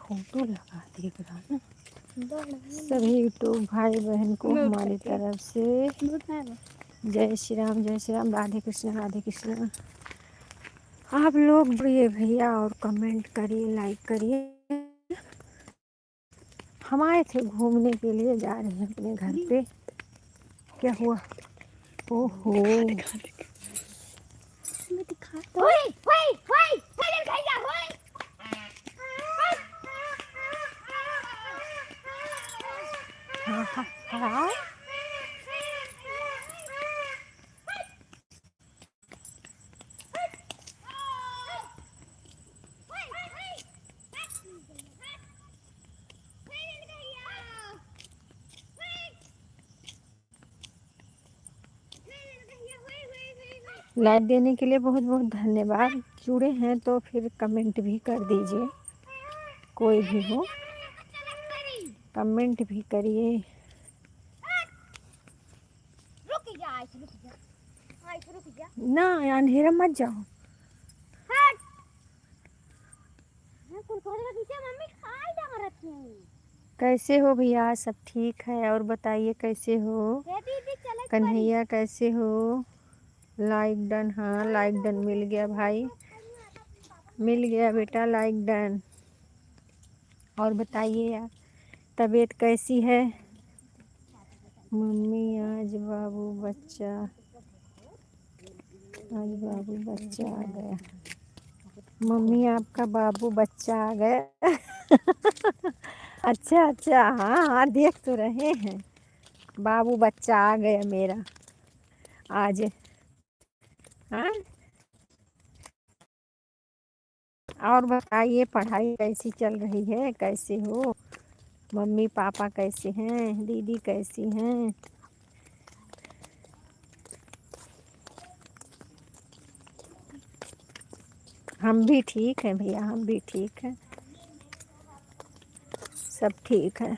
Photo लगा देख रहा ना। सभी यूट्यूब भाई बहन को हमारी तरफ से जय श्री राम, जय श्री राम, राधे कृष्ण, राधे कृष्ण। आप लोग बढ़िए भैया और कमेंट करिए, लाइक करिए। हम आए थे घूमने के लिए, जा रहे हैं अपने घर पे। क्या हुआ? ओहो, हाँ। लाइक देने के लिए बहुत बहुत धन्यवाद। जुड़े हैं तो फिर कमेंट भी कर दीजिए, कोई भी हो कमेंट भी करिए। ना अंधेरा मत जाओ। कैसे हो भैया? सब ठीक है। और बताइए कैसे हो? कन्हैया कैसे हो? लाइक डन, हाँ लाइक डन मिल गया भाई, मिल गया बेटा लाइक डन। और बताइए यार, तबीयत कैसी है? मम्मी आज बाबू बच्चा आ गया। मम्मी आपका बाबू बच्चा आ गया। अच्छा अच्छा, हाँ हाँ देख तो रहे हैं, बाबू बच्चा आ गया मेरा आज। हाँ, और बताइए पढ़ाई कैसी चल रही है? कैसे हो? मम्मी पापा कैसे हैं? दीदी कैसी हैं? हम भी ठीक हैं भैया, हम भी ठीक हैं, सब ठीक है,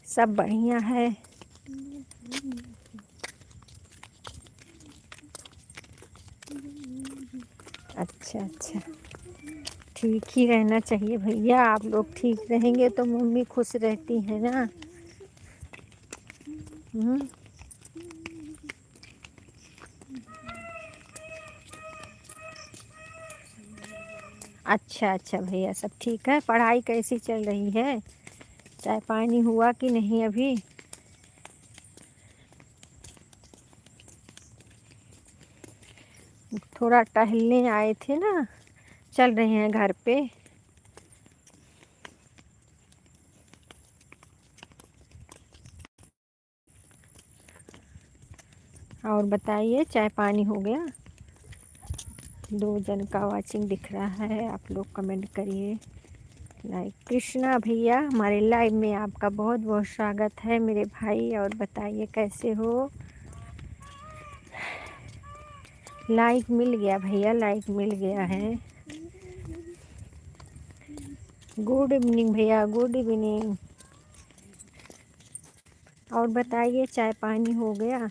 सब बढ़िया है। अच्छा अच्छा, ठीक ही रहना चाहिए भैया। आप लोग ठीक रहेंगे तो मम्मी खुश रहती है ना। अच्छा अच्छा भैया, सब ठीक है। पढ़ाई कैसी चल रही है? चाय पानी हुआ कि नहीं अभी? थोड़ा टहलने आए थे ना, चल रहे हैं घर पे। और बताइए चाय पानी हो गया? 2 जन का वाचिंग दिख रहा है, आप लोग कमेंट करिए, लाइक। कृष्णा भैया हमारे लाइव में आपका बहुत बहुत स्वागत है मेरे भाई। और बताइए कैसे हो? लाइक मिल गया भैया, लाइक मिल गया है। गुड इवनिंग भैया, गुड इवनिंग। और बताइए चाय पानी हो गया?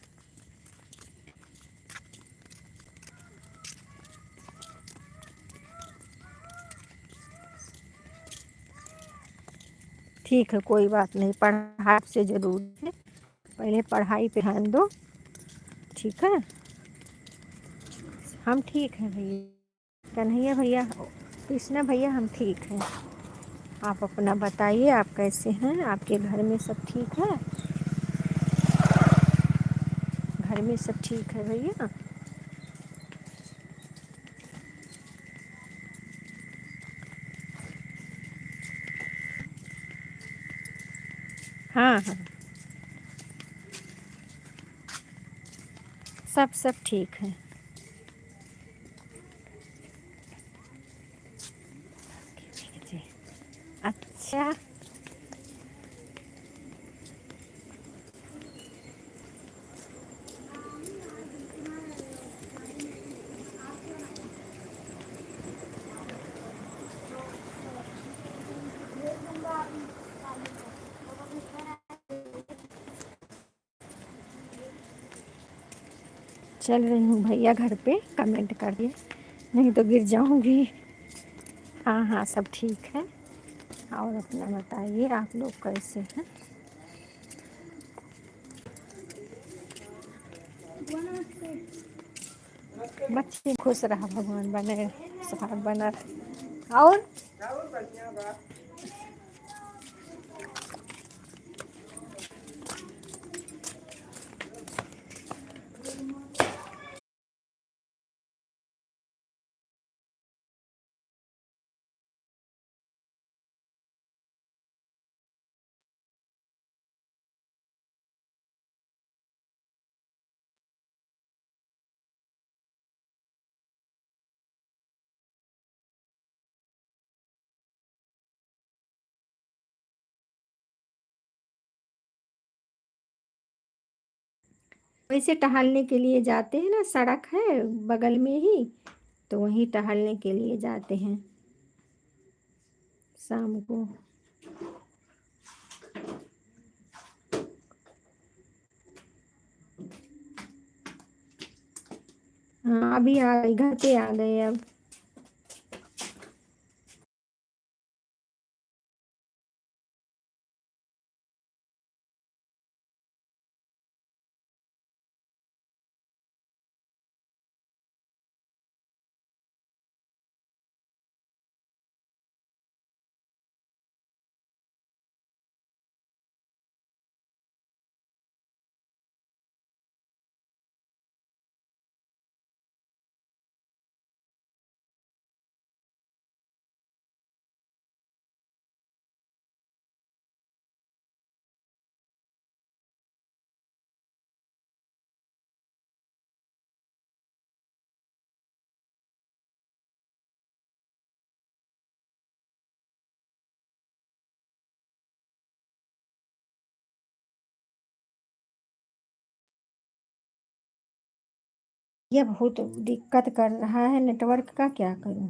ठीक है, कोई बात नहीं, पढ़ाई से ज़रूरी है, पहले पढ़ाई पे ध्यान दो, ठीक है। हम ठीक हैं भैया, कन्हैया भैया, कृष्णा भैया, हम ठीक हैं। आप अपना बताइए, आप कैसे हैं? आपके घर में सब ठीक है? घर में सब ठीक है भैया? हाँ हाँ, सब ठीक है। अच्छा। अच्छा, चल रही हूँ भैया घर पे, कमेंट करिए नहीं तो गिर जाऊंगी। हाँ हाँ सब ठीक है। और अपना बताइए आप लोग कैसे हैं? बच्चे खुश रहा भगवान, बने सुहाग बना रहे। और वैसे टहलने के लिए जाते हैं ना, सड़क है बगल में ही, तो वहीं टहलने के लिए जाते हैं शाम को। हाँ अभी आ गए, घर पे आ गए अब। ये बहुत दिक्कत कर रहा है नेटवर्क का, क्या करूं।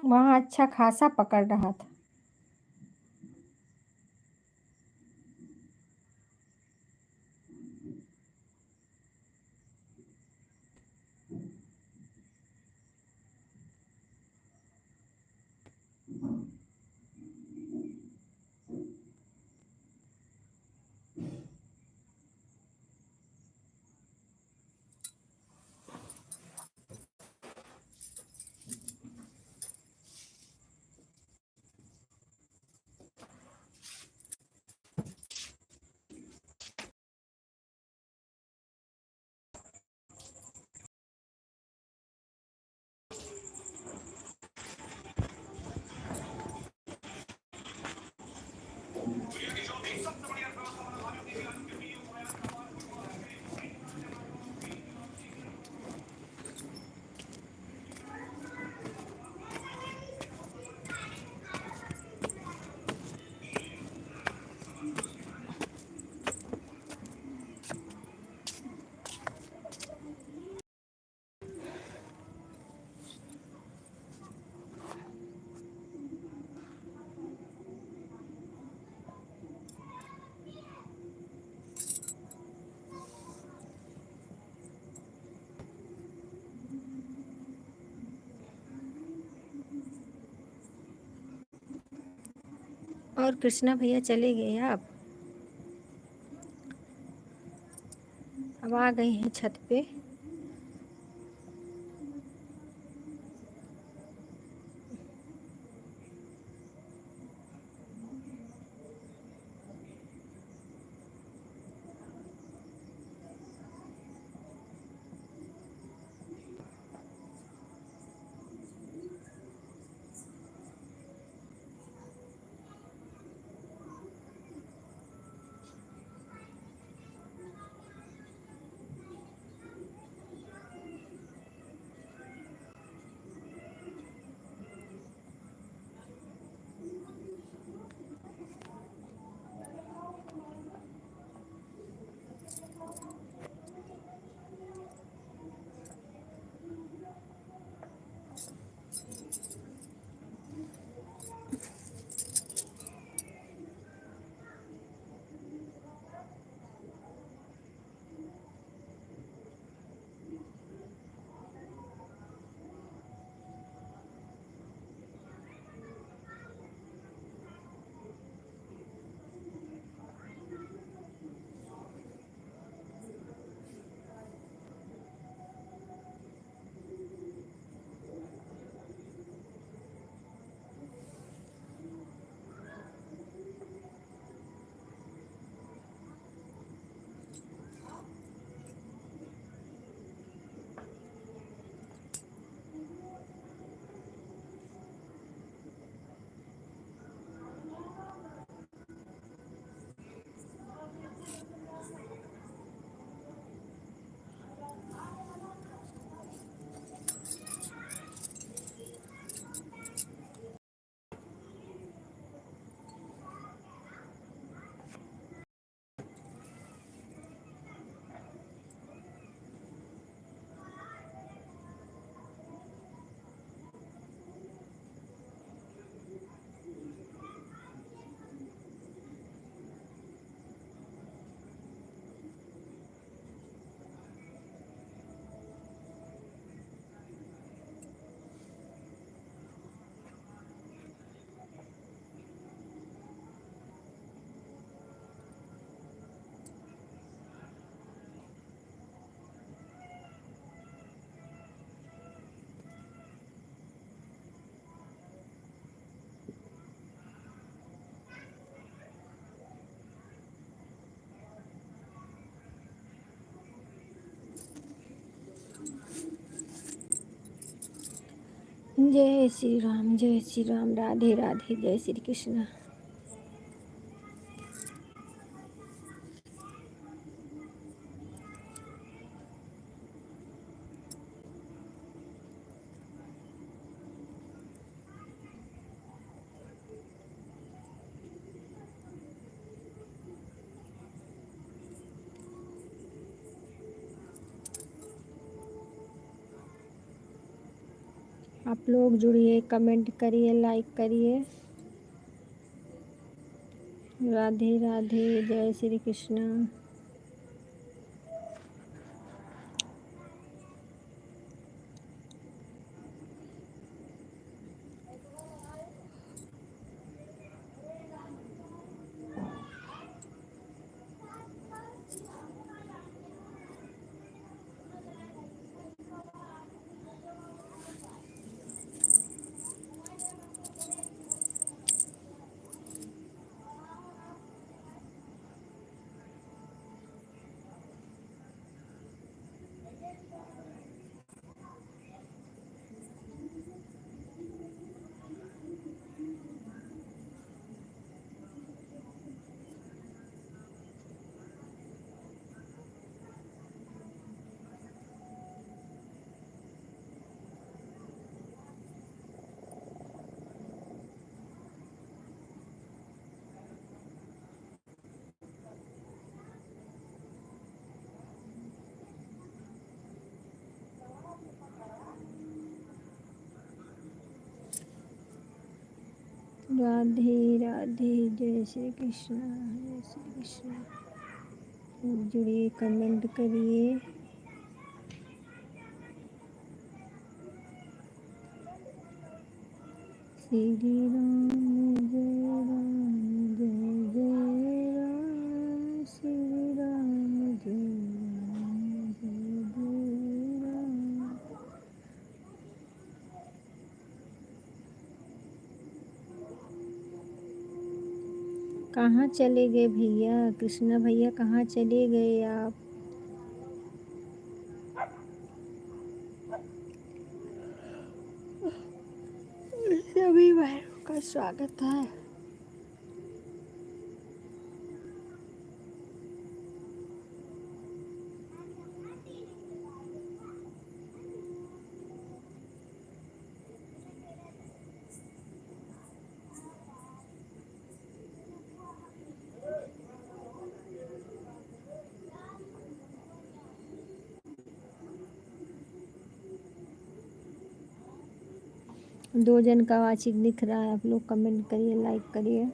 वहाँ अच्छा खासा पकड़ रहा था। और कृष्णा भैया चले गए आप? अब आ गए हैं छत पे। जय श्री राम, जय श्री राम, राधे राधे, जय श्री कृष्ण। आप लोग जुड़िए, कमेंट करिए, लाइक करिए। राधे राधे, जय श्री कृष्ण। राधे राधे, जय श्री कृष्ण, जय श्री कृष्ण। जुड़िए, कमेंट करिए। श्री राम जय राम, जय जय राम, श्री राम जय राम, जय जय राम। कहाँ चले गए भैया? कृष्णा भैया कहाँ चले गए आप? सभी भाइयों का स्वागत है। दो जन का वाचिक दिख रहा है, आप लोग कमेंट करिए, लाइक करिए।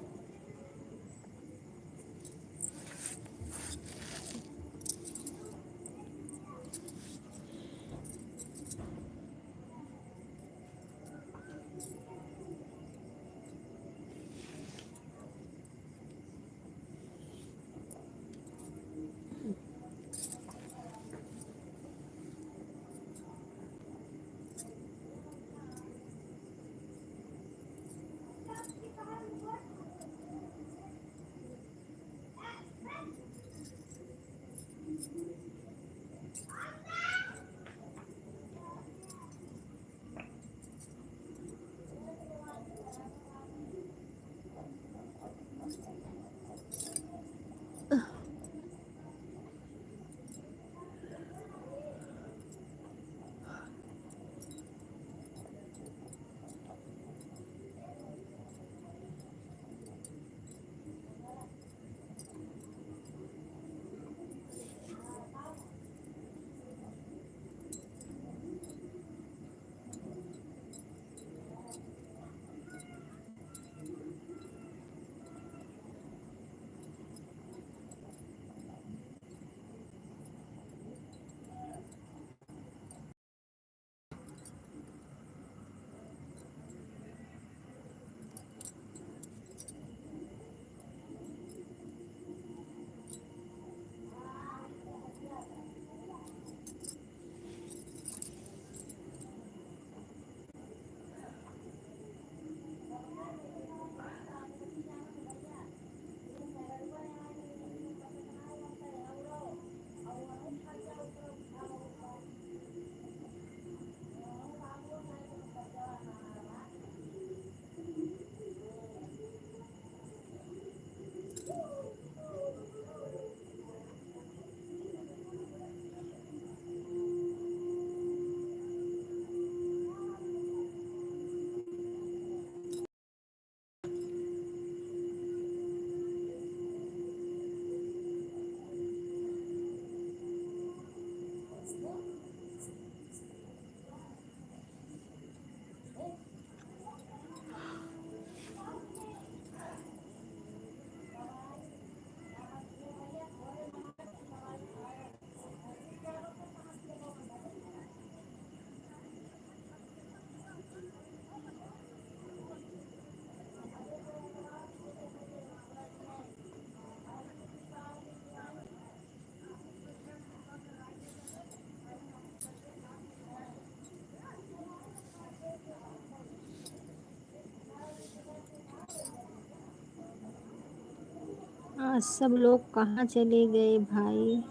आज सब लोग कहाँ चले गए भाई,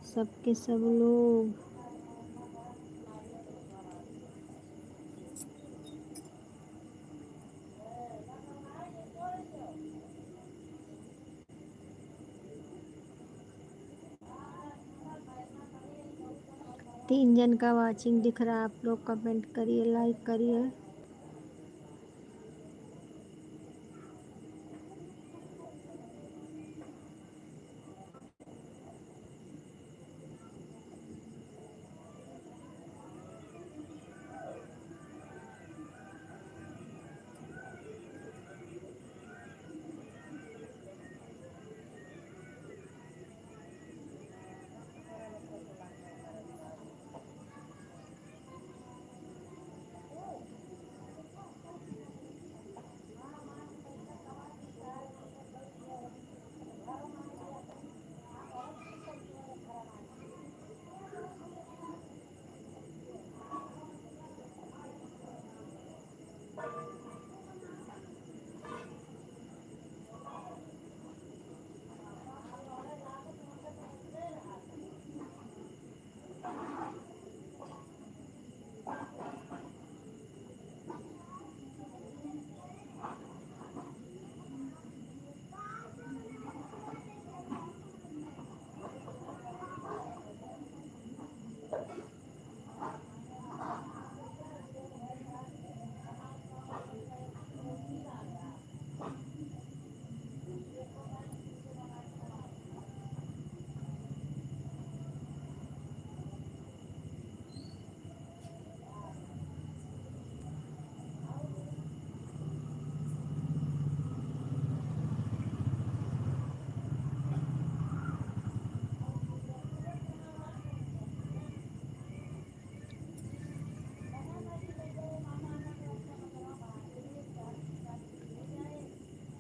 सबके सब लोग। तीन जन का वाचिंग दिख रहा है, आप लोग कमेंट करिए, लाइक करिए।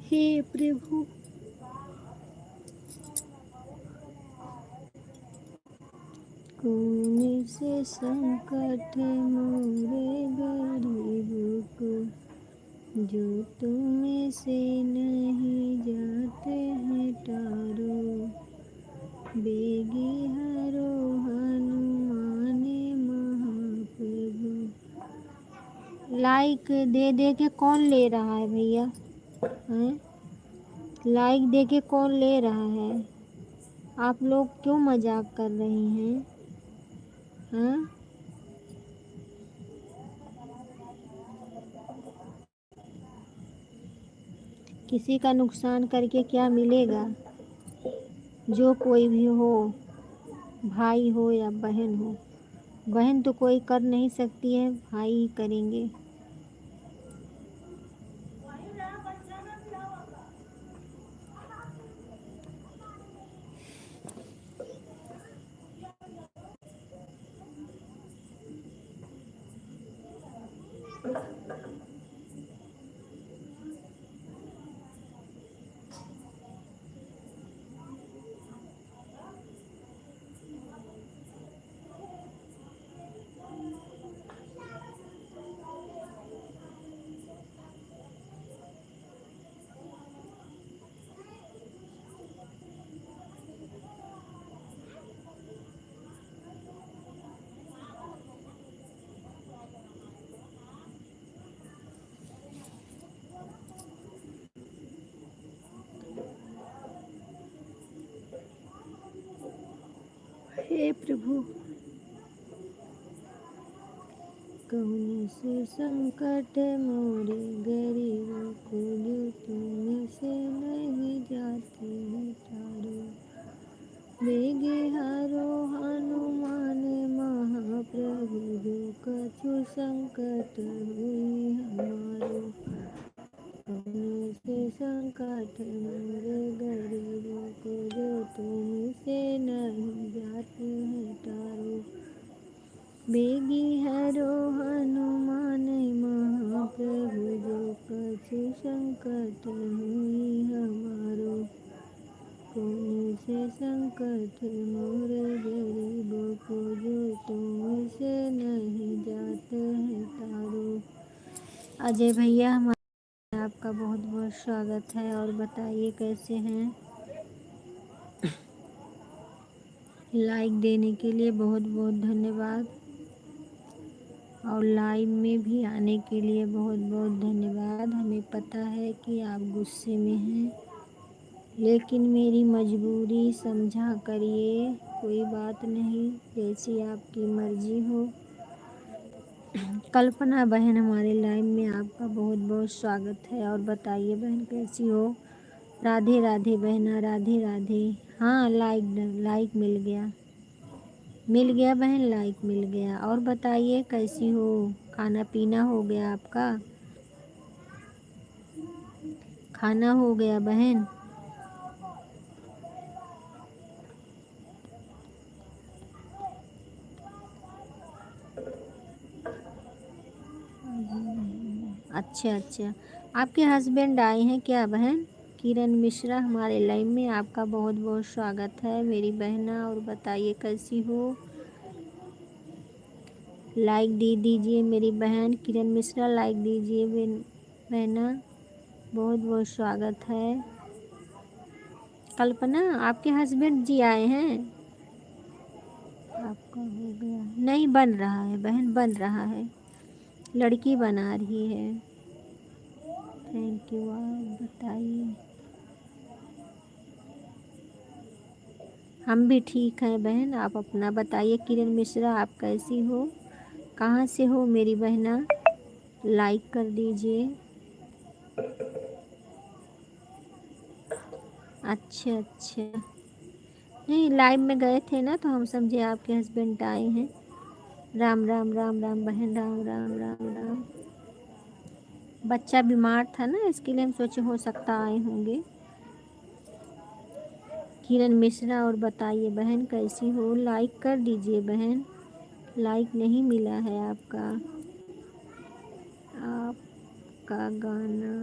हे प्रभु, कौन से संकट मोरे गरीब को, जो तुम से नहीं जाते हैं टारो। बेगी हरो हनुमान महाप्रभु। लाइक दे दे के कौन ले रहा है भैया, हैं? लाइक दे के कौन ले रहा है? आप लोग क्यों मजाक कर रही हैं, हैं? किसी का नुकसान करके क्या मिलेगा? जो कोई भी हो, भाई हो या बहन हो, बहन तो कोई कर नहीं सकती है, भाई ही करेंगे। हे प्रभु, कौन से संकट मोरे गरीबों को, जो तुम से नहीं जाते हैं तारो। बेगे हरो हनुमान महाप्रभु, जो कछु संकट हुई हमारो। कौन से संकट मोरे गरीबों को, जो तुम से नहीं जाते हैं तारो। बेगी हरो हनुमान महाप्रभु, जो कछु संकट हुई हमारो। कौन से संकट मोरे गरीबों को, जो तुम से नहीं जाते हैं तारो। अजय भैया हमारे आपका बहुत बहुत स्वागत है। और बताइए कैसे हैं। लाइक देने के लिए बहुत बहुत धन्यवाद। और लाइव में भी आने के लिए बहुत बहुत धन्यवाद। हमें पता है कि आप गुस्से में हैं, लेकिन मेरी मजबूरी समझा करिए। कोई बात नहीं, जैसी आपकी मर्जी हो। कल्पना बहन हमारे लाइव में आपका बहुत बहुत स्वागत है। और बताइए बहन कैसी हो। राधे राधे बहना, राधे राधे। हाँ, लाइक मिल गया बहन, लाइक मिल गया। और बताइए कैसी हो। खाना पीना हो गया आपका। खाना हो गया बहन। अच्छा अच्छा, आपके हस्बैंड आए हैं क्या बहन। किरण मिश्रा हमारे लाइव में आपका बहुत बहुत स्वागत है मेरी बहना। और बताइए कैसी हो। लाइक दे दीजिए मेरी बहन किरण मिश्रा, लाइक दीजिए बहना, बहुत बहुत स्वागत है। कल्पना, आपके हस्बैंड जी आए हैं। आपका हो गया नहीं, बन रहा है बहन, बन रहा है। लड़की बना रही है। Thank you. आप बताइए। हम भी ठीक हैं बहन, आप अपना बताइए। किरण मिश्रा आप कैसी हो, कहाँ से हो मेरी बहना। लाइक कर दीजिए। अच्छा अच्छा, नहीं लाइव में गए थे ना, तो हम समझे आपके हस्बैंड आए हैं। राम राम राम राम बहन, राम राम राम राम। बच्चा बीमार था ना, इसके लिए हम सोचे हो सकता आए होंगे। किरण मिश्रा और बताइए बहन कैसी हो। लाइक कर दीजिए बहन, लाइक नहीं मिला है आपका। आपका गाना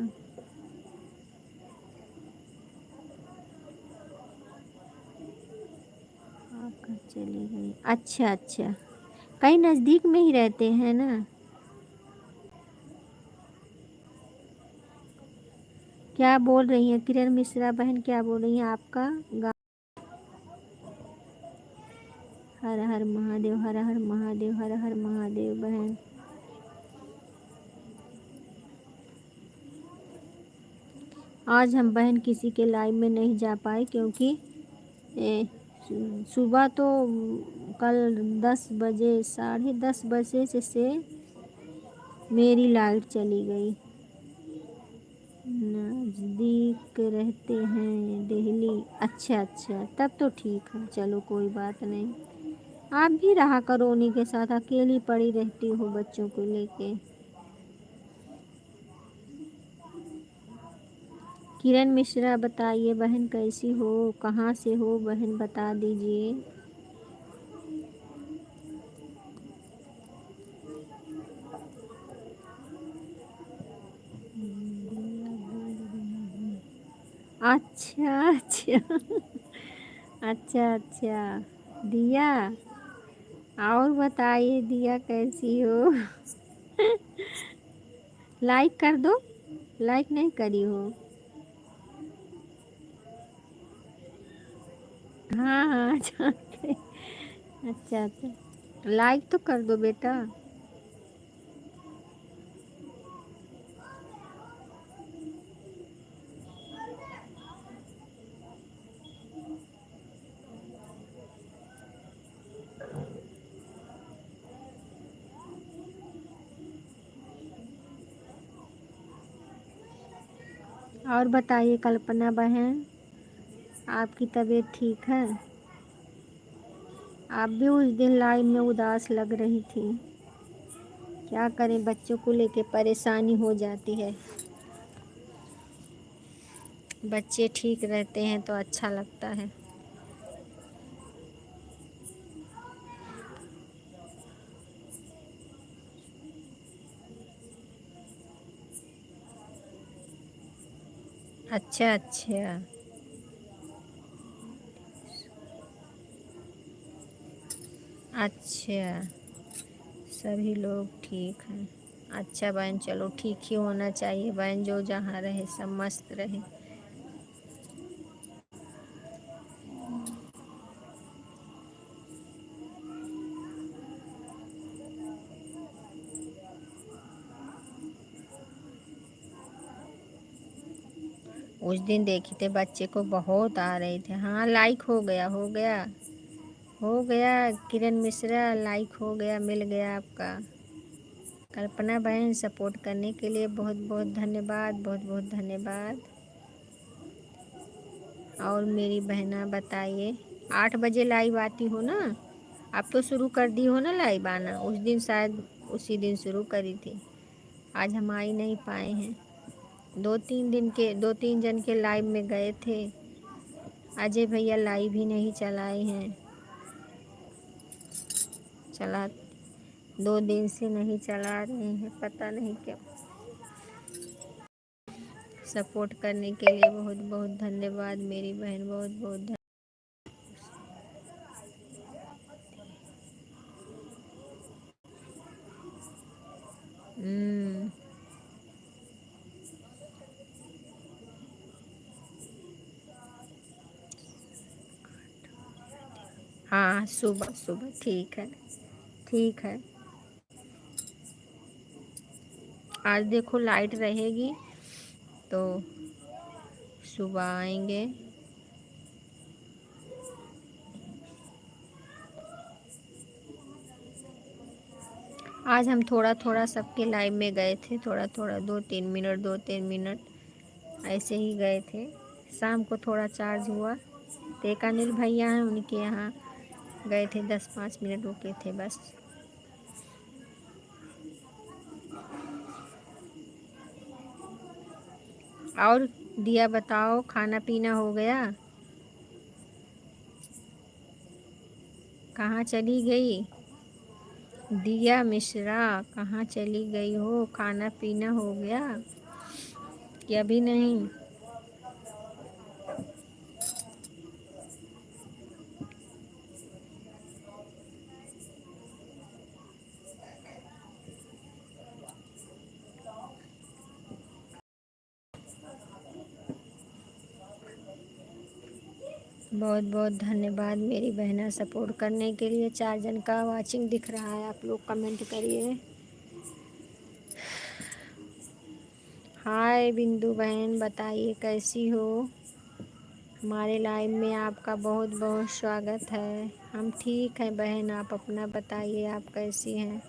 आपका चली गई। अच्छा अच्छा, कहीं नज़दीक में ही रहते हैं ना। क्या बोल रही हैं किरण मिश्रा बहन, क्या बोल रही हैं। आपका हर हर महादेव, हर हर महादेव, हर हर महादेव बहन। आज हम बहन किसी के लाइव में नहीं जा पाए, क्योंकि सुबह तो कल 10 बजे, 10:30 बजे से मेरी लाइट चली गई। नज़दीक रहते हैं दिल्ली। अच्छा अच्छा, तब तो ठीक है, चलो कोई बात नहीं। आप भी रहा करो उन्हीं के साथ, अकेली पड़ी रहती हो बच्चों को लेके। किरण मिश्रा बताइए बहन कैसी हो, कहाँ से हो बहन बता दीजिए। अच्छा अच्छा अच्छा अच्छा, दिया। और बताइए दिया कैसी हो। लाइक कर दो, लाइक नहीं करी हो। हाँ हाँ जानते। अच्छा अच्छा, लाइक तो कर दो बेटा। और बताइए कल्पना बहन, आपकी तबीयत ठीक है। आप भी उस दिन लाइव में उदास लग रही थी। क्या करें, बच्चों को लेके परेशानी हो जाती है। बच्चे ठीक रहते हैं तो अच्छा लगता है। अच्छा अच्छा अच्छा, सभी लोग ठीक हैं। अच्छा बहन, चलो ठीक ही होना चाहिए बहन, जो जहाँ रहे सब मस्त रहे। उस दिन देखे थे बच्चे को बहुत आ रहे थे। हाँ लाइक हो गया, हो गया, हो गया किरण मिश्रा, लाइक हो गया, मिल गया आपका। कल्पना बहन सपोर्ट करने के लिए बहुत बहुत धन्यवाद, बहुत बहुत धन्यवाद। और मेरी बहना बताइए, 8 बजे लाइव आती हो ना? आप तो शुरू कर दी हो ना लाइव आना? उस दिन शायद उसी दिन शुरू करी थी, आज हम आ ही नहीं पाए हैं। 2-3 जन के लाइव में गए थे। अजय भैया लाइव ही नहीं चलाए हैं, चला 2 दिन से नहीं चला रहे हैं, पता नहीं क्यों। सपोर्ट करने के लिए बहुत बहुत धन्यवाद मेरी बहन, बहुत बहुत धन्यवाद। हाँ सुबह सुबह, ठीक है, ठीक है। आज देखो लाइट रहेगी तो सुबह आएंगे। आज हम थोड़ा थोड़ा सबके लाइव में गए थे, थोड़ा थोड़ा 2-3 मिनट, 2-3 मिनट ऐसे ही गए थे। शाम को थोड़ा चार्ज हुआ तो एक अनिल भैया हैं, उनके यहाँ गए थे, 10-5 मिनट रुके थे बस। और दिया बताओ, खाना पीना हो गया? कहाँ चली गई दिया मिश्रा? कहाँ चली गई हो? खाना पीना हो गया कि अभी नहीं? बहुत बहुत धन्यवाद मेरी बहना सपोर्ट करने के लिए। 4 जन का वाचिंग दिख रहा है, आप लोग कमेंट करिए। हाय बिंदु बहन, बताइए कैसी हो? हमारे लाइव में आपका बहुत बहुत स्वागत है। हम ठीक हैं बहन, आप अपना बताइए, आप कैसी हैं?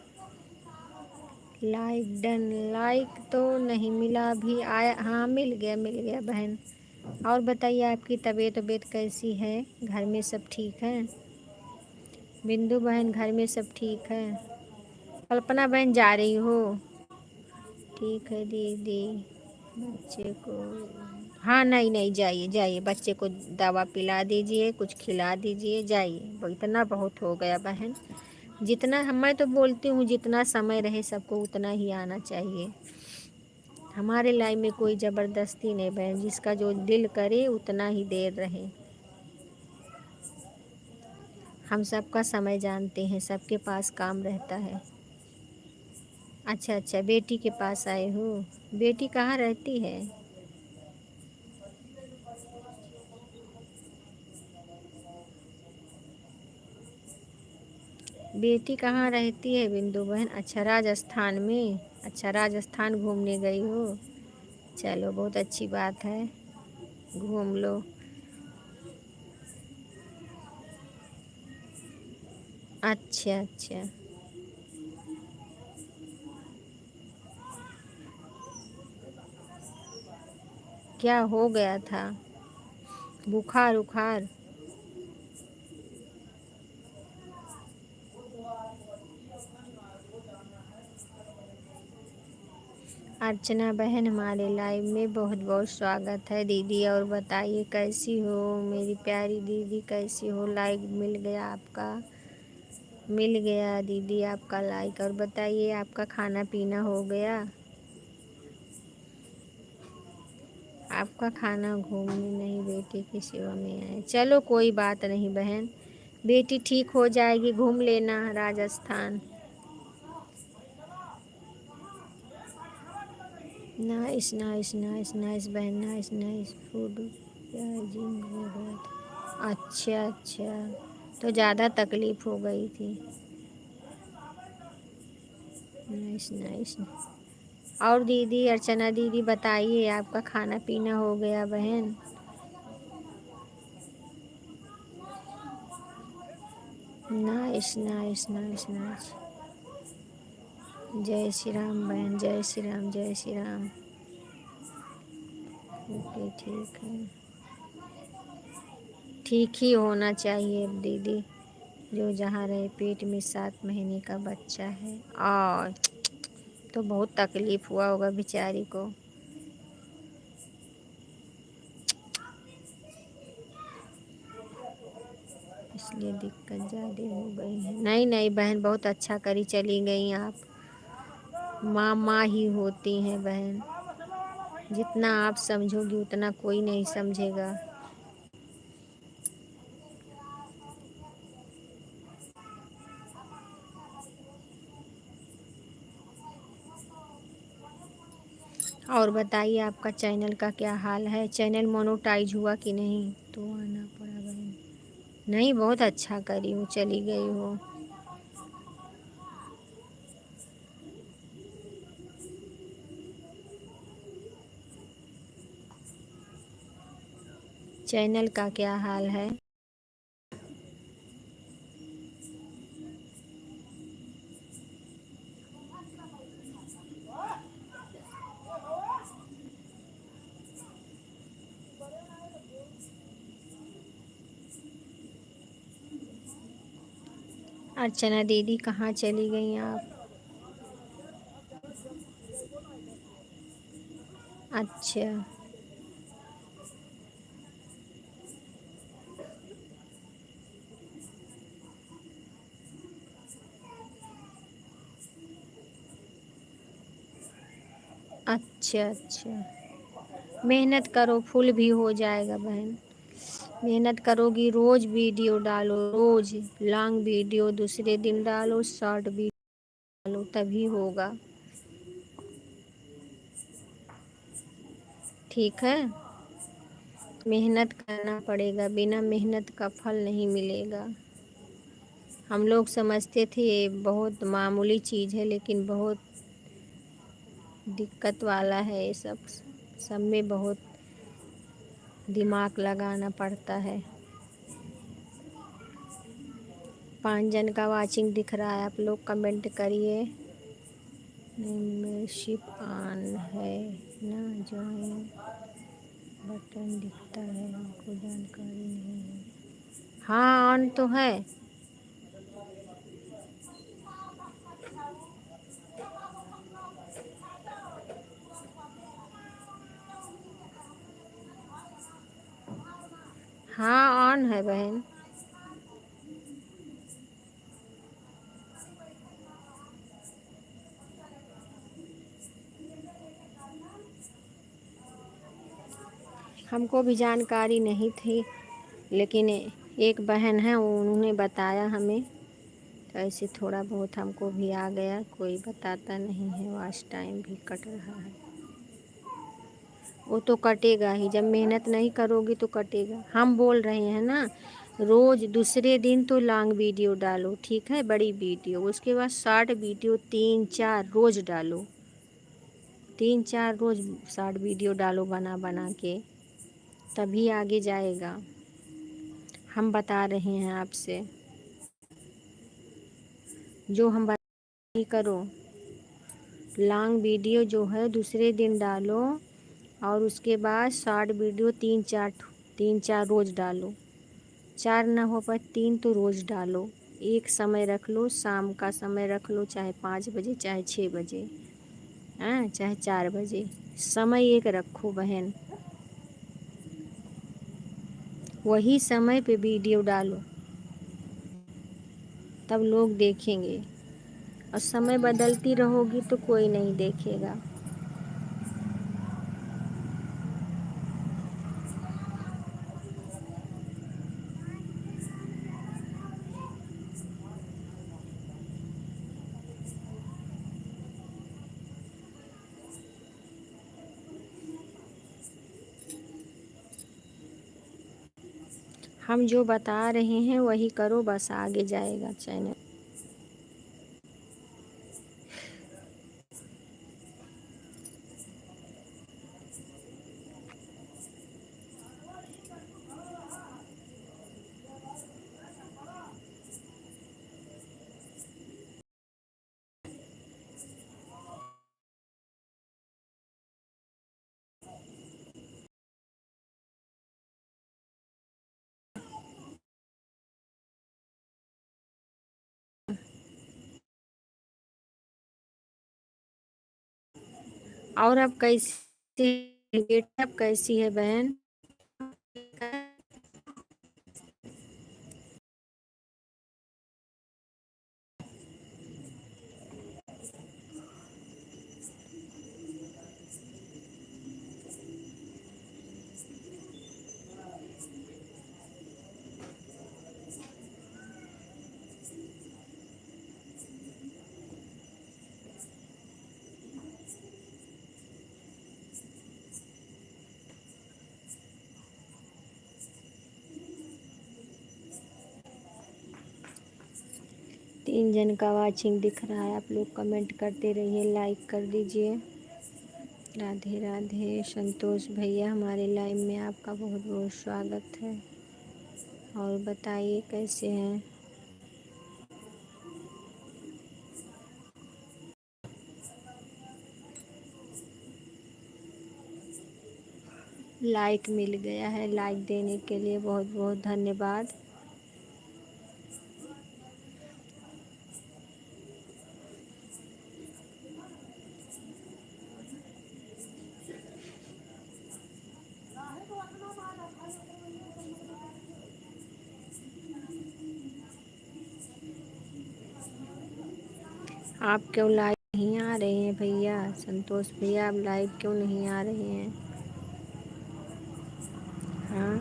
लाइक डन, लाइक तो नहीं मिला अभी, आया, हाँ मिल गया, मिल गया बहन। और बताइए आपकी तबीयत कैसी है? घर में सब ठीक है? बिंदु बहन घर में सब ठीक है? कल्पना बहन जा रही हो? ठीक है दीदी। बच्चे को, हाँ नहीं नहीं, जाइए जाइए, बच्चे को दवा पिला दीजिए, कुछ खिला दीजिए, जाइए। इतना बहुत हो गया बहन, जितना मैं तो बोलती हूँ जितना समय रहे सबको उतना ही आना चाहिए। हमारे लाइफ में कोई ज़बरदस्ती नहीं बहन, जिसका जो दिल करे उतना ही देर रहे। हम सबका समय जानते हैं, सबके पास काम रहता है। अच्छा अच्छा, बेटी के पास आए हो? बेटी कहाँ रहती है? बेटी कहाँ रहती है बिंदु बहन? अच्छा राजस्थान में, अच्छा राजस्थान घूमने गई हो? चलो बहुत अच्छी बात है, घूम लो। अच्छा अच्छा, क्या हो गया था? बुखार उखार? अर्चना बहन हमारे लाइव में बहुत बहुत स्वागत है दीदी। और बताइए कैसी हो मेरी प्यारी दीदी, कैसी हो? लाइक मिल गया आपका? मिल गया दीदी आपका लाइक। और बताइए आपका खाना पीना हो गया? आपका खाना घूमने नहीं, बेटी की सेवा में आए। चलो कोई बात नहीं बहन, बेटी ठीक हो जाएगी, घूम लेना Rajasthan. Nice nice nice nice बहन, नाइस नाइस फूड या जिम हो गया था। अच्छा अच्छा, तो ज़्यादा तकलीफ़ हो गई थी। Nice nice. और दीदी अर्चना दीदी बताइए, आपका खाना पीना हो गया बहन? Nice nice nice nice. जय श्री राम बहन, जय श्री राम, जय श्री राम। ओके ठीक है, ठीक ही होना चाहिए दीदी। जो जहाँ रहे, पेट में 7 महीने का बच्चा है और तो बहुत तकलीफ़ हुआ होगा बेचारी को। इसलिए दिक्कत ज़्यादा हो गई है। नहीं नहीं बहन, बहुत अच्छा करी चली गई आप। माँ माँ ही होती हैं बहन, जितना आप समझोगी उतना कोई नहीं समझेगा। और बताइए, आपका चैनल का क्या हाल है? चैनल मोनेटाइज हुआ कि नहीं? तो आना पड़ा बहन। नहीं, बहुत अच्छा करी हो, चली गई हो। चैनल का क्या हाल है? अर्चना दीदी कहाँ चली गई आप? अच्छा अच्छा अच्छा। मेहनत करो, फुल भी हो जाएगा बहन। मेहनत करोगी, रोज़ वीडियो डालो, रोज़ लॉन्ग वीडियो दूसरे दिन डालो, शॉर्ट वीडियो डालो, तभी होगा। ठीक है, मेहनत करना पड़ेगा, बिना मेहनत का फल नहीं मिलेगा। हम लोग समझते थे बहुत मामूली चीज़ है, लेकिन बहुत दिक्कत वाला है ये सब। सब में बहुत दिमाग लगाना पड़ता है। 5 जन का वाचिंग दिख रहा है, आप लोग कमेंट करिए। मेंबरशिप ऑन है ना, ज्वाइन बटन दिखता है, हमको जानकारी नहीं है। हाँ ऑन तो है। हाँ ऑन है बहन। हमको भी जानकारी नहीं थी, लेकिन एक बहन है उन्होंने बताया हमें, तो ऐसे थोड़ा बहुत हमको भी आ गया। कोई बताता नहीं है, वॉच टाइम भी कट रहा है। वो तो कटेगा ही, जब मेहनत नहीं करोगी तो कटेगा। हम बोल रहे हैं ना, रोज़ दूसरे दिन तो लॉन्ग वीडियो डालो, ठीक है, बड़ी वीडियो, उसके बाद शॉर्ट वीडियो 3-4 रोज़ डालो। 3-4 रोज़ शॉर्ट वीडियो डालो बना बना के, तभी आगे जाएगा। हम बता रहे हैं आपसे, जो हम बता करो। लॉन्ग वीडियो जो है दूसरे दिन डालो, और उसके बाद शॉर्ट वीडियो 3-4 रोज़ डालो। 4 ना हो पाए 3 तो रोज़ डालो। एक समय रख लो, शाम का समय रख लो, चाहे 5 बजे, चाहे 6 बजे, हाँ, चाहे 4 बजे, समय एक रखो बहन। वही समय पे वीडियो डालो, तब लोग देखेंगे। और समय बदलती रहोगी तो कोई नहीं देखेगा। हम जो बता रहे हैं वही करो, बस आगे जाएगा चैनल। और अब कैसी बेटा, अब कैसी है बहन? 3 जन का वाचिंग दिख रहा है। आप लोग कमेंट करते रहिए, लाइक कर दीजिए। राधे राधे। संतोष भैया, हमारे लाइव में आपका बहुत बहुत स्वागत है। और बताइए कैसे हैं? लाइक मिल गया है, लाइक देने के लिए बहुत बहुत धन्यवाद। आप क्यों लाइव नहीं आ रहे हैं भैया? संतोष भैया, आप लाइव क्यों नहीं आ रहे हैं? हाँ,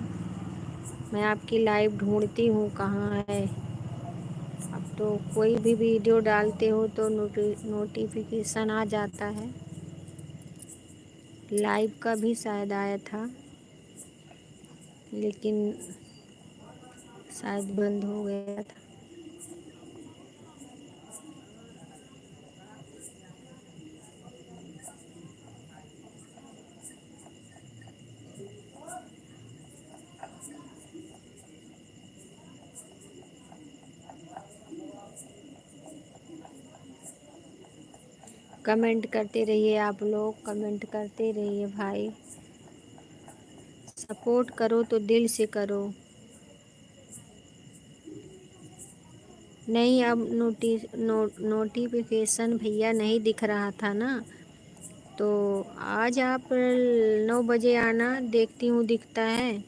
मैं आपकी लाइव ढूंढती हूँ, कहाँ है? अब तो कोई भी वीडियो डालते हो तो नोटिफिकेशन आ जाता है। लाइव का भी शायद आया था, लेकिन शायद बंद हो गया था। कमेंट करते रहिए आप लोग, कमेंट करते रहिए भाई। सपोर्ट करो तो दिल से करो। नहीं, अब नोटिफिकेशन भैया नहीं दिख रहा था ना, तो आज आप 9 बजे आना, देखती हूँ दिखता है।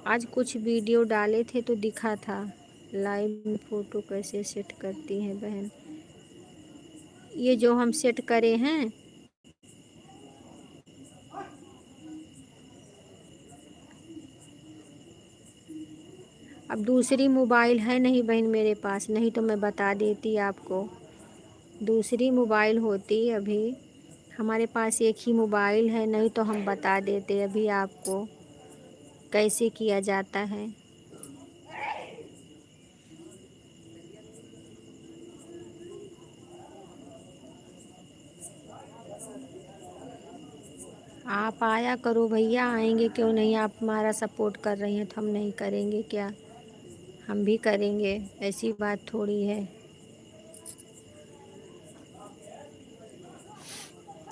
आज कुछ वीडियो डाले थे तो दिखा था। लाइव में फ़ोटो कैसे सेट करती हैं बहन? ये जो हम सेट करे हैं, अब दूसरी मोबाइल है नहीं बहन मेरे पास, नहीं तो मैं बता देती आपको। दूसरी मोबाइल होती अभी, हमारे पास एक ही मोबाइल है, नहीं तो हम बता देते अभी आपको कैसे किया जाता है। आप आया करो भैया, आएंगे क्यों नहीं? आप हमारा सपोर्ट कर रही हैं तो हम नहीं करेंगे क्या? हम भी करेंगे, ऐसी बात थोड़ी है।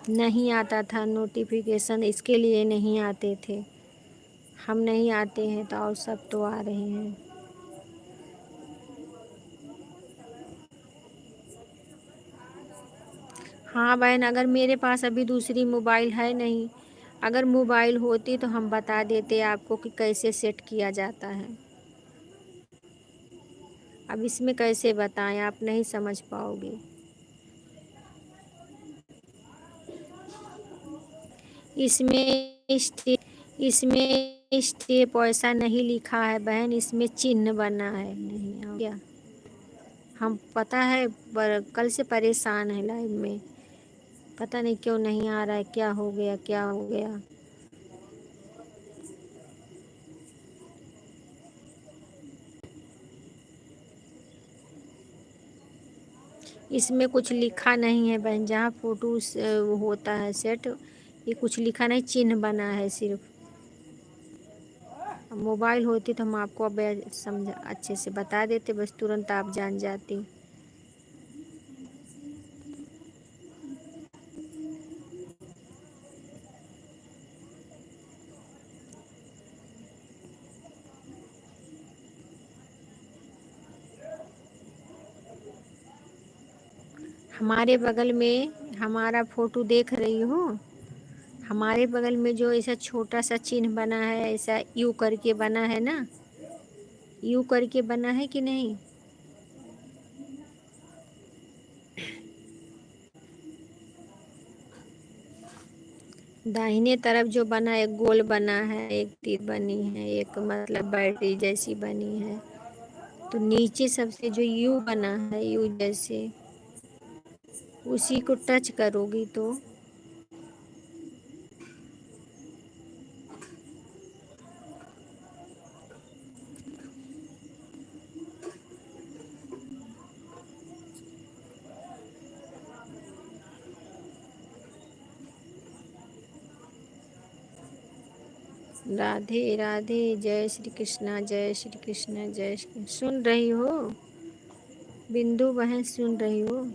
नहीं आता था नोटिफिकेशन, इसके लिए नहीं आते थे। हम नहीं आते हैं तो और सब तो आ रहे हैं। हाँ बहन, अगर मेरे पास अभी दूसरी मोबाइल है नहीं, अगर मोबाइल होती तो हम बता देते आपको कि कैसे सेट किया जाता है। अब इसमें कैसे बताएं, आप नहीं समझ पाओगे। इसमें स्टेप ऐसा नहीं लिखा है बहन, इसमें चिन्ह बना है। नहीं आ गया, हम पता है पर कल से परेशान है लाइव में, पता नहीं क्यों नहीं आ रहा है, क्या हो गया क्या हो गया। इसमें कुछ लिखा नहीं है बहन, जहाँ फोटो होता है सेट, ये कुछ लिखा नहीं, चिन्ह बना है सिर्फ। मोबाइल होती तो हम आपको अब समझ अच्छे से बता देते, बस तुरंत आप जान जाती। हमारे बगल में हमारा फोटो देख रही हो, हमारे बगल में जो ऐसा छोटा सा चिन्ह बना है, ऐसा यू करके बना है ना, यू करके बना है कि नहीं? दाहिने तरफ जो बना है, एक गोल बना है, एक तीर बनी है, एक मतलब बैटरी जैसी बनी है, तो नीचे सबसे जो यू बना है, यू जैसे, उसी को टच करोगी तो राधे राधे, जय श्री कृष्णा, जय श्री कृष्णा, जय श्री। सुन रही हो बिंदु बहन, सुन रही हो?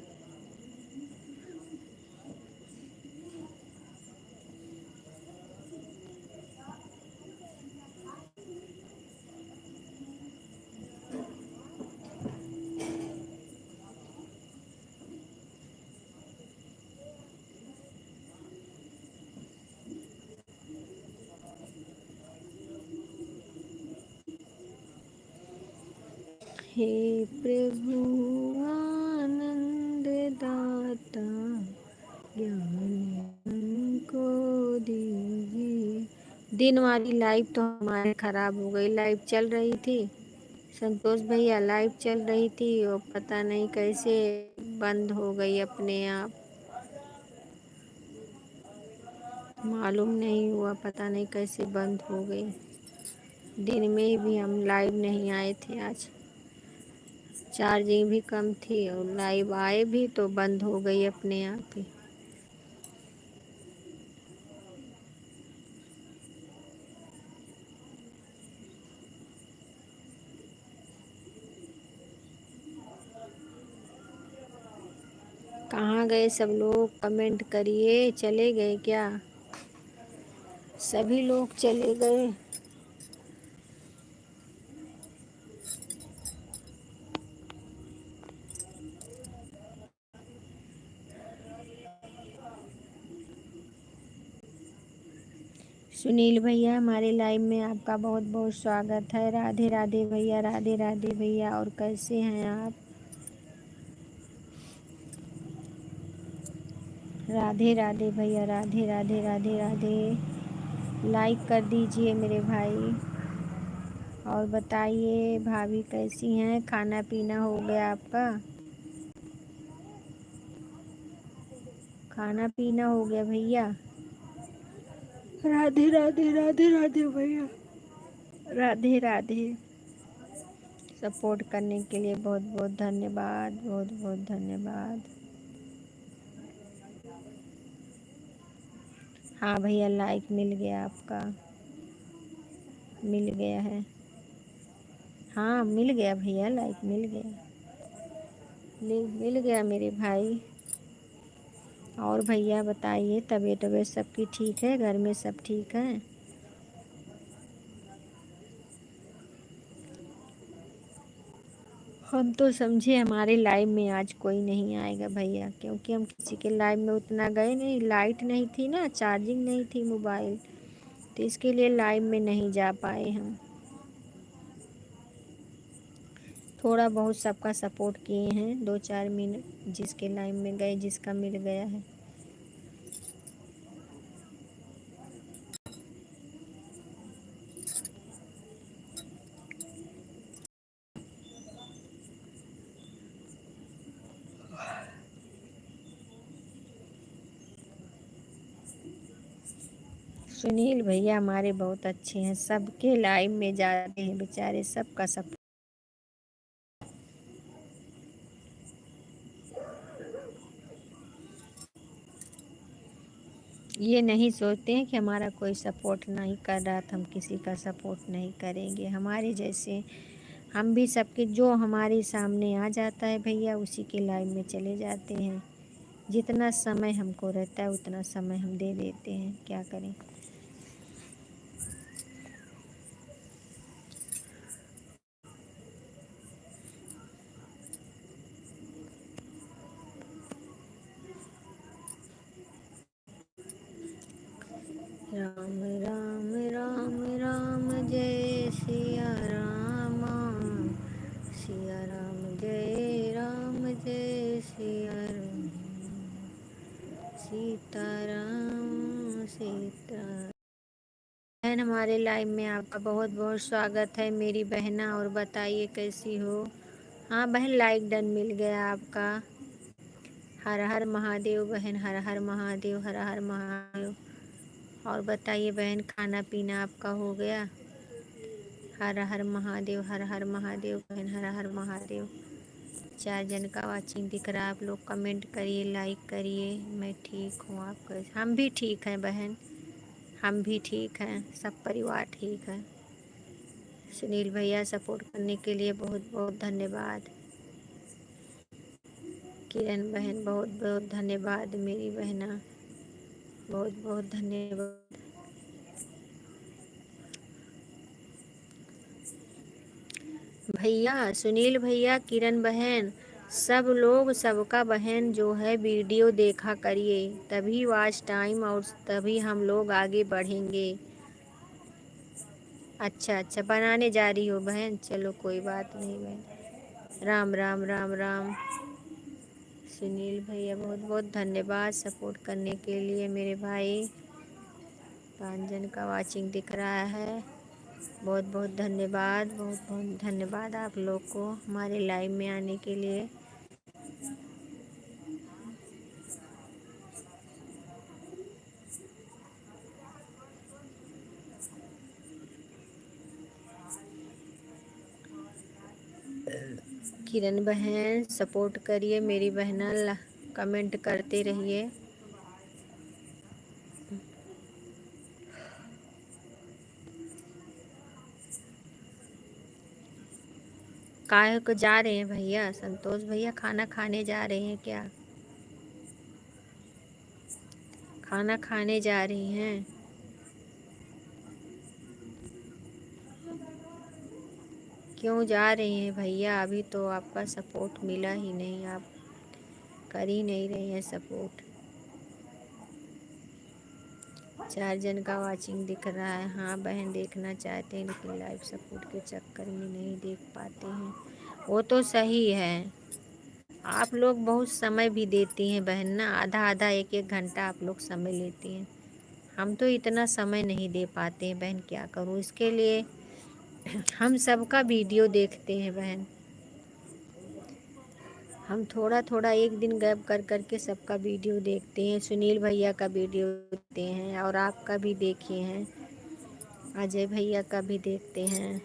हे प्रभु आनंद दाता, ज्ञान को दीजिए। दिन वाली लाइव तो हमारे खराब हो गई, लाइव चल रही थी संतोष भैया, लाइव चल रही थी और पता नहीं कैसे बंद हो गई अपने आप, मालूम नहीं हुआ, पता नहीं कैसे बंद हो गई। दिन में भी हम लाइव नहीं आए थे आज, चार्जिंग भी कम थी और लाइव आए भी तो बंद हो गई अपने आप ही। कहाँ गए सब लोग? कमेंट करिए। चले गए क्या? सभी लोग चले गए? सुनील भैया, हमारे लाइव में आपका बहुत बहुत स्वागत है। राधे राधे भैया, राधे राधे भैया, और कैसे हैं आप? राधे राधे भैया, राधे राधे राधे राधे। लाइक कर दीजिए मेरे भाई, और बताइए भाभी कैसी हैं? खाना पीना हो गया आपका? खाना पीना हो गया भैया? राधे राधे राधे राधे भैया, राधे राधे। सपोर्ट करने के लिए बहुत बहुत धन्यवाद, बहुत बहुत धन्यवाद। हाँ भैया, लाइक मिल गया आपका, मिल गया है। हाँ मिल गया भैया, लाइक मिल गया, मिल गया मेरे भाई। और भैया बताइए, तबीयत वबीयत सबकी ठीक है? घर में सब ठीक है? हम तो समझे हमारे लाइव में आज कोई नहीं आएगा भैया, क्योंकि हम किसी के लाइव में उतना गए नहीं, लाइट नहीं थी ना, चार्जिंग नहीं थी मोबाइल, तो इसके लिए लाइव में नहीं जा पाए हम। थोड़ा बहुत सबका सपोर्ट किए हैं, 2-4 मिनट, जिसके लाइव में गए, जिसका मिल गया है। सुनील भैया हमारे बहुत अच्छे हैं, सबके लाइव में जाते हैं बेचारे, सबका सब। ये नहीं सोचते हैं कि हमारा कोई सपोर्ट नहीं कर रहा तो हम किसी का सपोर्ट नहीं करेंगे। हमारे जैसे हम भी सबके जो हमारे सामने आ जाता है भैया उसी के लाइन में चले जाते हैं। जितना समय हमको रहता है उतना समय हम दे देते हैं, क्या करें। राम राम राम राम जय सिया राम, सिया राम जय सिया राम, सीता राम सीता। बहन हमारे लाइव में आपका बहुत बहुत स्वागत है मेरी बहना। और बताइए कैसी हो। हाँ बहन, लाइक डन मिल गया आपका। हर हर महादेव बहन, हर हर महादेव, हर हर महादेव। और बताइए बहन, खाना पीना आपका हो गया। हर हर महादेव, हर हर महादेव बहन, हर हर महादेव। 4 जन का वाचिंग दिख रहा है। आप लोग कमेंट करिए, लाइक करिए। मैं ठीक हूँ, आप कैसे। हम भी ठीक हैं बहन, हम भी ठीक हैं, सब परिवार ठीक है। सुनील भैया सपोर्ट करने के लिए बहुत बहुत धन्यवाद। किरण बहन बहुत बहुत धन्यवाद मेरी बहना, बहुत बहुत धन्यवाद। भैया, सुनील भैया, किरण बहन, सब लोग सबका बहन जो है वीडियो देखा करिए, तभी वॉच टाइम और तभी हम लोग आगे बढ़ेंगे। अच्छा अच्छा, बनाने जा रही हो बहन, चलो कोई बात नहीं बहन। राम राम राम राम। सुनील भैया बहुत बहुत धन्यवाद सपोर्ट करने के लिए मेरे भाई। 5 जन का वाचिंग दिख रहा है। बहुत बहुत धन्यवाद, बहुत बहुत धन्यवाद आप लोग को हमारे लाइव में आने के लिए। किरण बहन सपोर्ट करिए मेरी बहना, कमेंट करते रहिए। काहे को जा रहे हैं भैया? संतोष भैया खाना खाने जा रहे हैं क्या? खाना खाने जा रही हैं? क्यों जा रही हैं भैया? अभी तो आपका सपोर्ट मिला ही नहीं, आप कर ही नहीं रही हैं सपोर्ट। 4 जन का वाचिंग दिख रहा है। हाँ बहन, देखना चाहते हैं लेकिन लाइव सपोर्ट के चक्कर में नहीं देख पाते हैं। वो तो सही है, आप लोग बहुत समय भी देती हैं बहन ना, आधा आधा एक एक घंटा आप लोग समय लेती हैं। हम तो इतना समय नहीं दे पाते हैं बहन, क्या करूँ इसके लिए। हम सबका वीडियो देखते हैं बहन, हम थोड़ा थोड़ा एक दिन गैप कर कर के सबका वीडियो देखते हैं। सुनील भैया का वीडियो देखते हैं और आपका भी देखे हैं, अजय भैया का भी देखते हैं।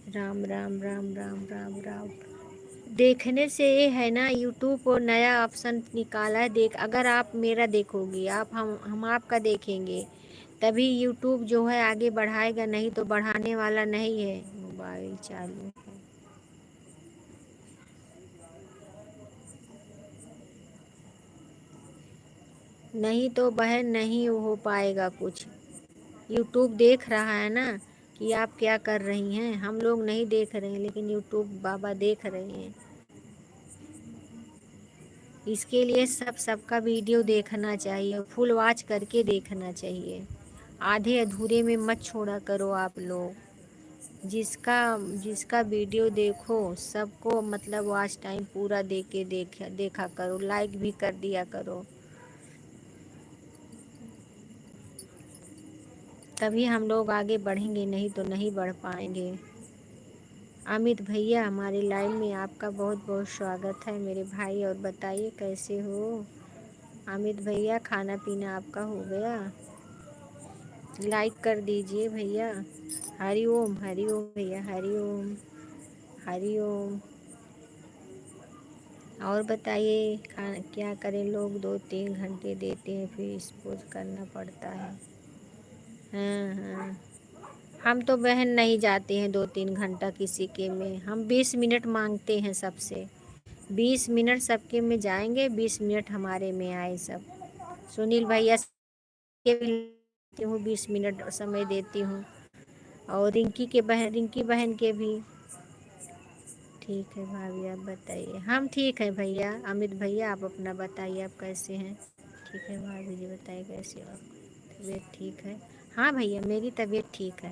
राम राम राम राम राम राम। देखने से ये है ना, यूट्यूब को नया ऑप्शन निकाला है। देख, अगर आप मेरा देखोगी, आप हम आपका देखेंगे, तभी यूट्यूब जो है आगे बढ़ाएगा, नहीं तो बढ़ाने वाला नहीं है। मोबाइल चालू है। नहीं तो बहन नहीं हो पाएगा कुछ। यूट्यूब देख रहा है ना कि आप क्या कर रही हैं। हम लोग नहीं देख रहे हैं लेकिन यूट्यूब बाबा देख रहे हैं। इसके लिए सबका वीडियो देखना चाहिए, फुल वॉच करके देखना चाहिए। आधे अधूरे में मत छोड़ा करो आप लोग। जिसका जिसका वीडियो देखो सबको मतलब वॉच टाइम पूरा दे के देखा करो, लाइक भी कर दिया करो, तभी हम लोग आगे बढ़ेंगे, नहीं तो नहीं बढ़ पाएंगे। अमित भैया हमारे लाइव में आपका बहुत बहुत स्वागत है मेरे भाई। और बताइए कैसे हो अमित भैया, खाना पीना आपका हो गया? लाइक कर दीजिए भैया। हरि ओम भैया, हरि ओम हरि ओम। और बताइए, खाना क्या करें, लोग 2-3 घंटे देते हैं फिर स्पोज करना पड़ता है। हाँ हाँ, हम तो बहन नहीं जाते हैं 2-3 घंटा किसी के में, हम 20 मिनट मांगते हैं सबसे। 20 मिनट सबके में जाएंगे, 20 मिनट हमारे में आए सब। सुनील भैया के भी लेती हूँ, 20 मिनट समय देती हूँ। और रिंकी बहन के भी। ठीक है भाभी, आप बताइए। हम ठीक है भैया। अमित भैया आप अपना बताइए, आप कैसे हैं? ठीक है भाभी जी, बताइए कैसे हो आप? तबीयत ठीक है? हाँ भैया, मेरी तबीयत ठीक है।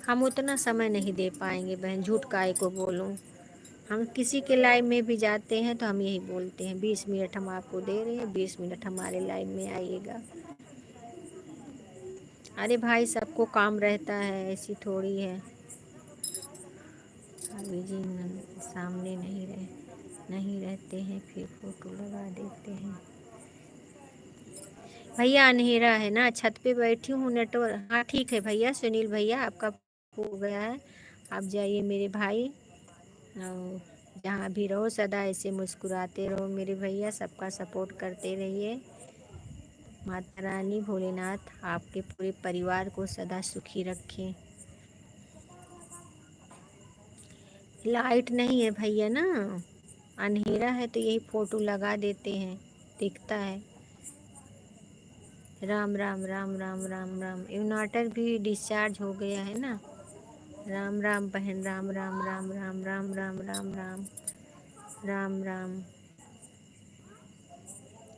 हम उतना समय नहीं दे पाएंगे बहन, झूठ काहे को बोलूं। हम किसी के लाइव में भी जाते हैं तो हम यही बोलते हैं, 20 मिनट हम आपको दे रहे हैं, 20 मिनट हमारे लाइव में आइएगा। अरे भाई, सबको काम रहता है, ऐसी थोड़ी है। अभी जी सामने नहीं रहते हैं, फिर फोटो लगा देते हैं। भैया अंधेरा है ना, छत पे बैठी हूँ, नेटवर्क। हाँ ठीक है भैया, सुनील भैया आपका हो गया है। आप जाइए मेरे भाई, और जहाँ भी रहो सदा ऐसे मुस्कुराते रहो मेरे भैया, सबका सपोर्ट करते रहिए। माता रानी भोलेनाथ आपके पूरे परिवार को सदा सुखी रखें। लाइट नहीं है भैया ना, अंधेरा है तो यही फोटो लगा देते हैं, दिखता है। राम राम राम राम राम राम। इन्वर्टर भी डिस्चार्ज हो गया है ना। राम राम बहन, राम राम राम राम राम राम राम राम राम राम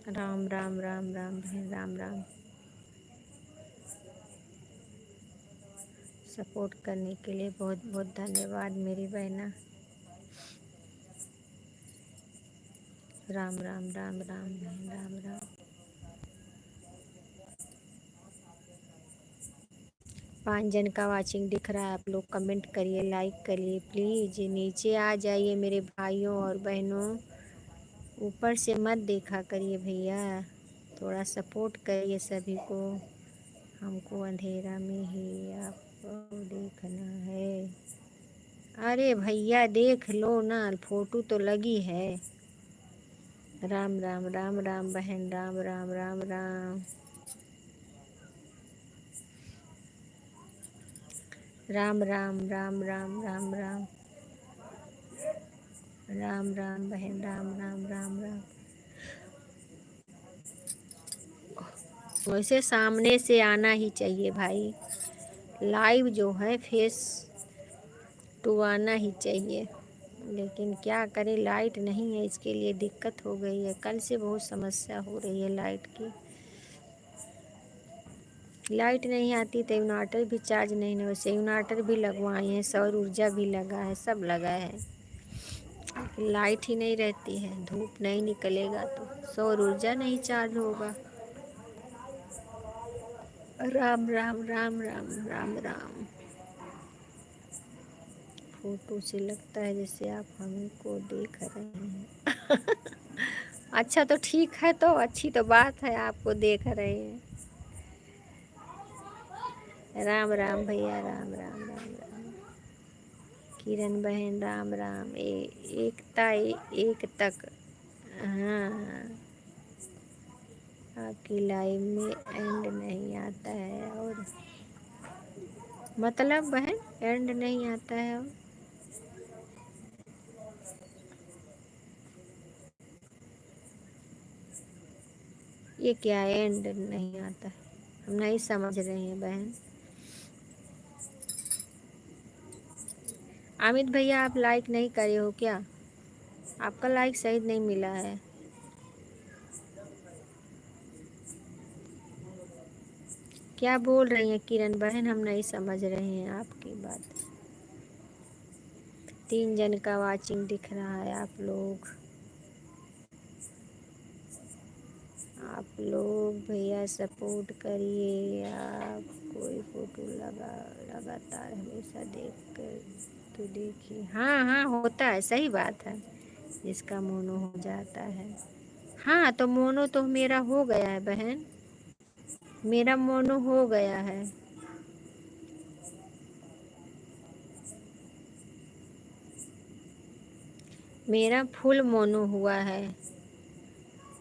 राम राम राम राम बहन, राम राम। सपोर्ट करने के लिए बहुत बहुत धन्यवाद मेरी बहना। राम राम राम राम बहन, राम राम। 5 जन का वाचिंग दिख रहा है, आप लोग कमेंट करिए, लाइक करिए प्लीज़। नीचे आ जाइए मेरे भाइयों और बहनों, ऊपर से मत देखा करिए भैया, थोड़ा सपोर्ट करिए सभी को। हमको अंधेरा में ही आपको देखना है। अरे भैया देख लो ना, फोटो तो लगी है। राम राम राम राम बहन, राम राम राम राम राम राम राम राम राम राम राम राम बहन, राम राम राम राम। वैसे सामने से आना ही चाहिए भाई, लाइव जो है फेस टू आना ही चाहिए, लेकिन क्या करें, लाइट नहीं है, इसके लिए दिक्कत हो गई है। कल से बहुत समस्या हो रही है लाइट की। लाइट नहीं आती तो इन्वर्टर भी चार्ज नहीं है, वैसे इन्वर्टर भी लगवाए हैं, सौर ऊर्जा भी लगा है, सब लगा है, लेकिन लाइट ही नहीं रहती है। धूप नहीं निकलेगा तो सौर ऊर्जा नहीं चार्ज होगा। राम राम राम राम राम राम। फोटो से लगता है जैसे आप हमको देख रहे हैं। अच्छा तो ठीक है, तो अच्छी तो बात है, आपको देख रहे हैं। राम राम भैया, राम राम राम राम। किरण बहन राम राम। एकता एक तक। हाँ हाँ, आपकी लाइफ में एंड नहीं आता है, और मतलब बहन एंड नहीं आता है, और ये क्या एंड नहीं आता है? हम नहीं समझ रहे हैं बहन। अमित भैया आप लाइक नहीं करे हो क्या? आपका लाइक सही नहीं मिला है। क्या बोल रही हैं किरण बहन, हम नहीं समझ रहे हैं आपकी बात। 3 जन का वाचिंग दिख रहा है। आप लोग भैया सपोर्ट करिए। आप कोई फोटो लगातार हमेशा देख कर तो देखिए। हाँ हाँ, होता है, सही बात है, जिसका मोनो हो जाता है। हाँ तो मोनो तो मेरा हो गया है बहन, मेरा मोनो हो गया है। मेरा फुल मोनू हुआ है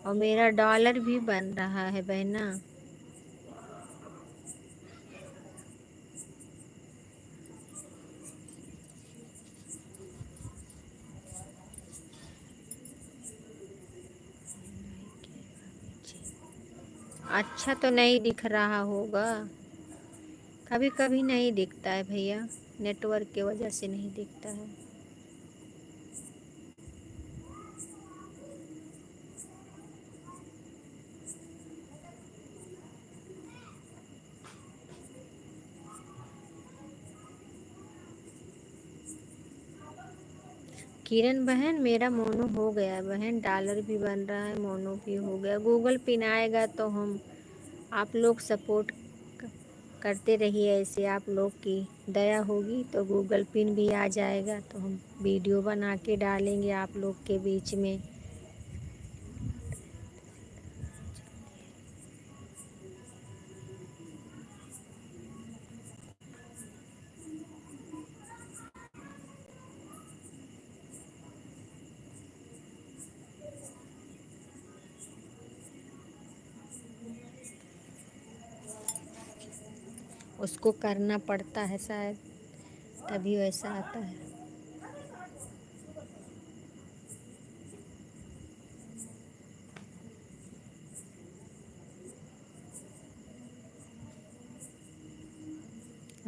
और मेरा डॉलर भी बन रहा है बहना। अच्छा तो नहीं दिख रहा होगा, कभी कभी नहीं दिखता है भैया, नेटवर्क की वजह से नहीं दिखता है। किरण बहन मेरा मोनू हो गया बहन, डॉलर भी बन रहा है, मोनू भी हो गया। गूगल पिन आएगा तो हम आप लोग सपोर्ट करते रहिए, ऐसे आप लोग की दया होगी तो गूगल पिन भी आ जाएगा, तो हम वीडियो बना के डालेंगे आप लोग के बीच में। उसको करना पड़ता है शायद, तभी वैसा आता है।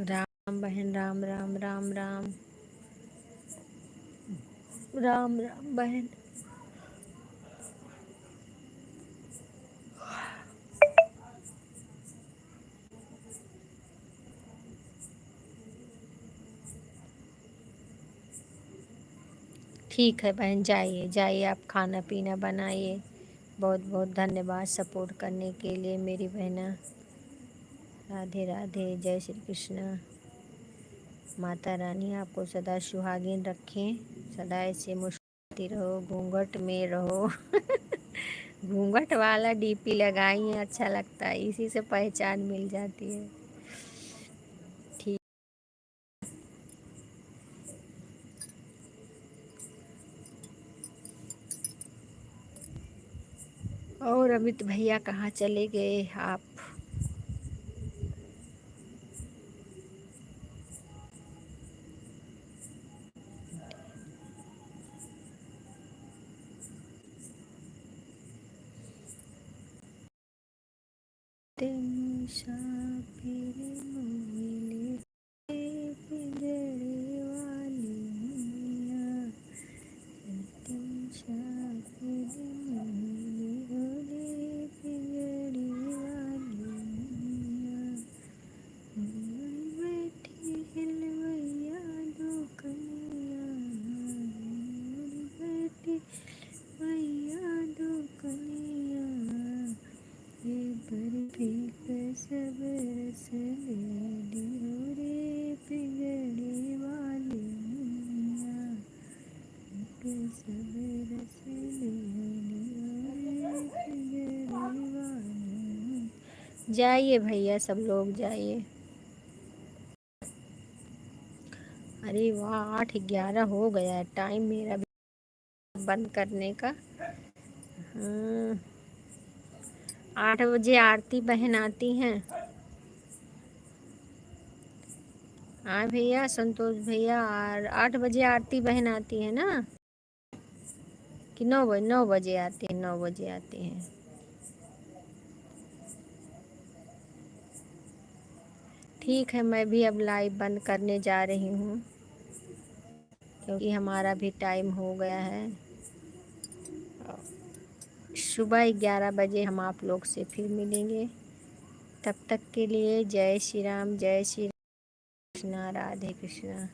राम बहन, राम राम राम राम राम राम बहन। ठीक है बहन, जाइए जाइए, आप खाना पीना बनाइए। बहुत बहुत धन्यवाद सपोर्ट करने के लिए मेरी बहना। राधे राधे, जय श्री कृष्ण। माता रानी आपको सदा सुहागिन रखें, सदा ऐसे मुस्कुराती रहो, घूंघट में रहो। घूंघट वाला डीपी लगाई है, अच्छा लगता है, इसी से पहचान मिल जाती है। ठीक। और अमित भैया कहाँ चले गए आप? मुसाफिर मोहिनी पिंजरे वाली मैया, मुसाफिर मोहिनी पिंजरे वाली मैया, बैठी हिलवैया दो कन्हैया, बैठी मैया दो कन्हैया, ये बर्फी पे सब रस ले लियो रे पिंजरे वाली मैया, पे सब रस ले लियो रे पिंजरे वाली मैया। जाइए भैया, सब लोग जाइए। अरे वाह, 8:11 हो गया है टाइम मेरा भी बंद करने का। 8 बजे आरती बहन आती हैं। हाँ भैया, संतोष भैया, और 8 बजे आरती बहन आती है ना, कि 9 बजे? 9 बजे आती है, 9 बजे आती हैं। ठीक है, मैं भी अब लाइव बंद करने जा रही हूँ, क्योंकि हमारा भी टाइम हो गया है। सुबह 11 बजे हम आप लोग से फिर मिलेंगे। तब तक के लिए जय श्री राम, जय श्री कृष्णा, राधे कृष्णा।